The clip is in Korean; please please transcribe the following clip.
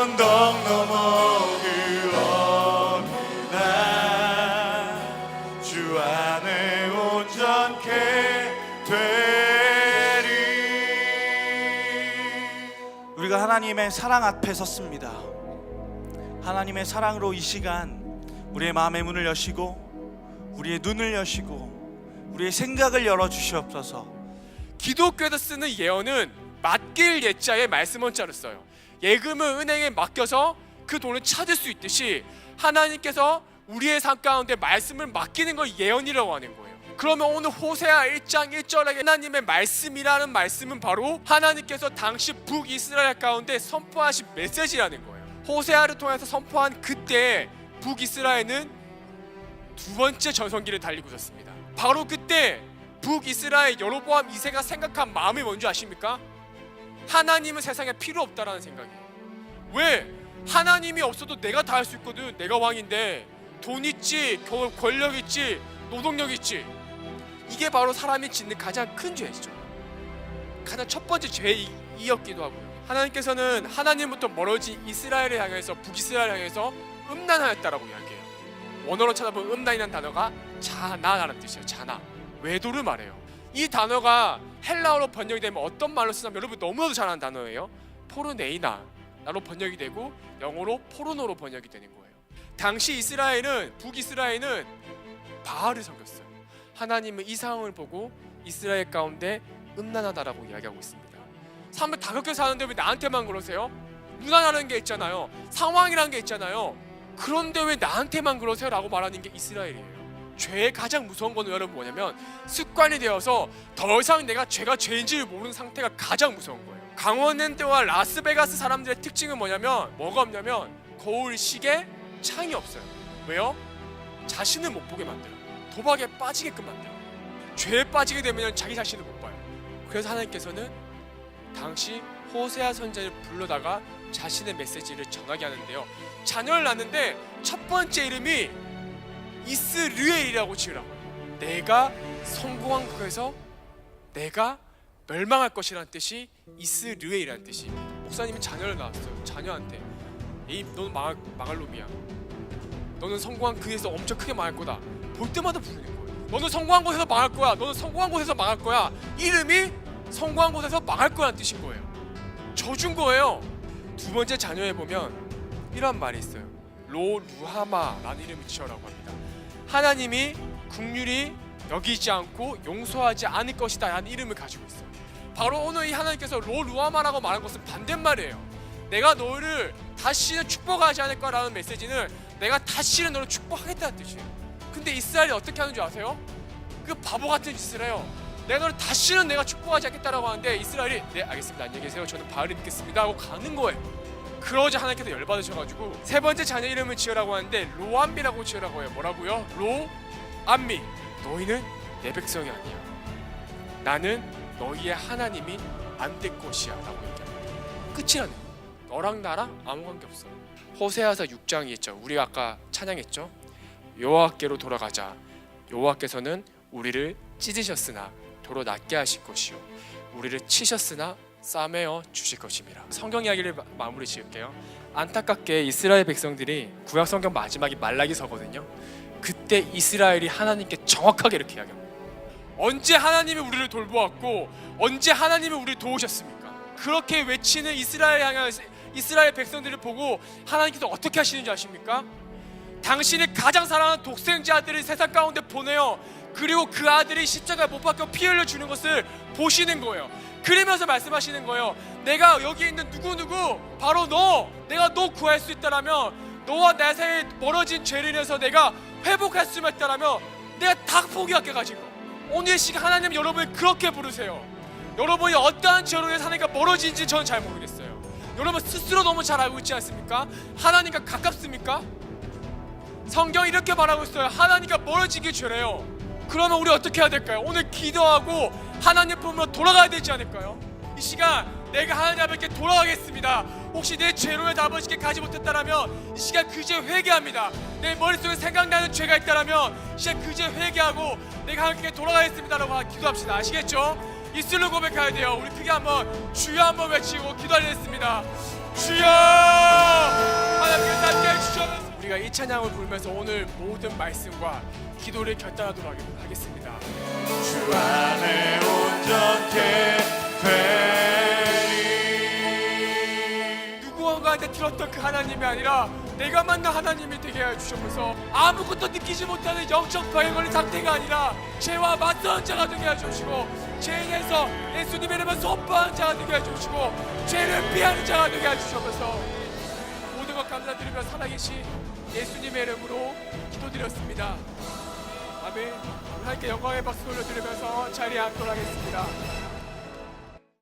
언덕 넘어 그 어느 날 주 안에 온전케 되리. 우리가 하나님의 사랑 앞에 섰습니다. 하나님의 사랑으로 이 시간 우리의 마음의 문을 여시고 우리의 눈을 여시고 우리의 생각을 열어주시옵소서. 기독교에서 쓰는 예언은 맡길 예자에 말씀 원자를 써요. 예금을 은행에 맡겨서 그 돈을 찾을 수 있듯이 하나님께서 우리의 삶 가운데 말씀을 맡기는 걸 예언이라고 하는 거예요. 그러면 오늘 호세아 1장 1절에 하나님의 말씀이라는 말씀은 바로 하나님께서 당시 북이스라엘 가운데 선포하신 메시지라는 거예요. 호세아를 통해서 선포한 그때 북이스라엘은 두 번째 전성기를 달리고 있었습니다. 바로 그때 북이스라엘 여로보암 2세가 생각한 마음이 뭔지 아십니까? 하나님은 세상에 필요 없다라는 생각이에요. 왜? 하나님이 없어도 내가 다 할 수 있거든. 내가 왕인데 돈 있지, 권력 있지, 노동력 있지. 이게 바로 사람이 짓는 가장 큰 죄이죠. 가장 첫 번째 죄이었기도 하고요. 하나님께서는 하나님부터 멀어진 이스라엘을 향해서 북이스라엘을 향해서 음란하였다라고 이야기해요. 원어로 찾아보면 음란이라는 단어가 자나라는 뜻이에요. 자나, 외도를 말해요. 이 단어가 헬라어로 번역이 되면 어떤 말로 쓰냐면 여러분 너무나도 잘 아는 단어예요. 포르네이나로 번역이 되고 영어로 포르노로 번역이 되는 거예요. 당시 북이스라엘은 바알을 섬겼어요. 하나님은 이 상황을 보고 이스라엘 가운데 음란하다라고 이야기하고 있습니다. 사람들 다 그렇게 사는데 왜 나한테만 그러세요? 문화라는 게 있잖아요. 상황이라는 게 있잖아요. 그런데 왜 나한테만 그러세요? 라고 말하는 게 이스라엘이에요. 죄의 가장 무서운 거는 여러분 뭐냐면 습관이 되어서 더 이상 내가 죄가 죄인지를 모르는 상태가 가장 무서운 거예요. 강원랜드와 라스베가스 사람들의 특징은 뭐가 없냐면 거울 시계 창이 없어요. 왜요? 자신을 못 보게 만들어요. 도박에 빠지게끔 만들어요. 죄에 빠지게 되면 자기 자신을 못 봐요. 그래서 하나님께서는 당시 호세아 선지자를 불러다가 자신의 메시지를 전하게 하는데요. 자녀를 낳는데 첫 번째 이름이 이스르엘이라고 지으라고 해요. 내가 성공한 것에서 내가 멸망할 것이라는 뜻이 이스르엘이라는 뜻이. 목사님이 자녀를 낳았어요. 자녀한테 에이 너는 망할 놈이야. 너는 성공한 그에서 엄청 크게 망할 거다. 볼 때마다 부르는 거예요. 너는 성공한 곳에서 망할 거야. 너는 성공한 곳에서 망할 거야. 이름이 성공한 곳에서 망할 거라는 뜻인 거예요. 저준 거예요. 두 번째 자녀에 보면 이런 말이 있어요. 로루하마라는 이름을 지어라고 합니다. 하나님이 긍휼히 여기지 않고 용서하지 않을 것이다 라는 이름을 가지고 있어요. 바로 오늘 이 하나님께서 로루하마라고 말한 것은 반대말이에요. 내가 너를 다시는 축복하지 않을 거라는 메시지는 내가 다시는 너를 축복하겠다는 뜻이에요. 근데 이스라엘이 어떻게 하는 줄 아세요? 그 바보 같은 짓을 해요. 너를 다시는 내가 축복하지 않겠다라고 하는데 이스라엘이 네 알겠습니다 안녕히 계세요 저는 바알을 믿겠습니다 하고 가는 거예요. 그러자 하나님께서 열받으셔가지고 세 번째 자녀 이름을 지으라고 하는데 로암미라고 지으라고 해요. 뭐라고요? 로암미. 너희는 내 백성이 아니야. 나는 너희의 하나님이 안 될 것이야 라고 얘기합니다. 끝이라는 거예요. 너랑 나랑 아무 관계 없어. 호세아서 6장이 있죠. 우리가 아까 찬양했죠. 여호와께로 돌아가자. 여호와께서는 우리를 찢으셨으나 도로 낫게 하실 것이요 우리를 치셨으나 싸매어 주실 것입니다. 성경 이야기를 마무리 지을게요. 안타깝게 이스라엘 백성들이 구약 성경 마지막이 말라기서거든요. 그때 이스라엘이 하나님께 정확하게 이렇게 이야기합니다. 언제 하나님이 우리를 돌보았고 언제 하나님이 우리를 도우셨습니까? 그렇게 외치는 이스라엘 백성들을 보고 하나님께서 어떻게 하시는지 아십니까? 당신이 가장 사랑하는 독생자 아들을 세상 가운데 보내요. 그리고 그 아들이 십자가에 못 박혀 피 흘려 주는 것을 보시는 거예요. 그러면서 말씀하시는 거예요. 내가 여기 있는 누구누구 바로 내가 너 구할 수 있다라면 너와 내 사이에 멀어진 죄를 인해서 내가 회복할 수 있다라면 내가 다 포기할게 가지고. 오늘 시간 하나님 여러분을 그렇게 부르세요. 여러분이 어떠한 죄로 인해서 하나님과 멀어진지 저는 잘 모르겠어요. 여러분 스스로 너무 잘 알고 있지 않습니까? 하나님과 가깝습니까? 성경이 이렇게 말하고 있어요. 하나님과 멀어지기 죄래요. 그러면 우리 어떻게 해야 될까요? 오늘 기도하고 하나님 품으로 돌아가야 되지 않을까요? 이 시간 내가 하나님 앞에 돌아가겠습니다. 혹시 내 죄로 인해 아버지께 가지 못했다라면 이 시간 그 죄 회개합니다. 내 머릿속에 생각나는 죄가 있다라면 이 시간 그 죄 회개하고 내가 하나님께 돌아가겠습니다라고 기도합시다. 아시겠죠? 입술로 고백해야 돼요. 우리 크게 한번 주여 한번 외치고 기도하겠습니다. 주여! 우리가 이 찬양을 부르면서 오늘 모든 말씀과 기도를 결단하도록 하겠습니다. 주 안에 온전케 되리. 누구한테 들었던 그 하나님이 아니라 내가 만난 하나님이 되게 하여 주셔서 아무것도 느끼지 못하는 영적 과잉의 상태가 아니라 죄와 맞서는 자가 되게 하여 주시고 죄에 대해서 예수님의 이름을 선포하는 자가 되게 하여 주시고 죄를 피하는 자가 되게 하여 주셔서 모든 것 감사드리며 살아계신 예수님의 이름으로 기도드렸습니다. 아멘. 하나님께 영광의 박수 올려드리면서 자리에 앉도록 하겠습니다.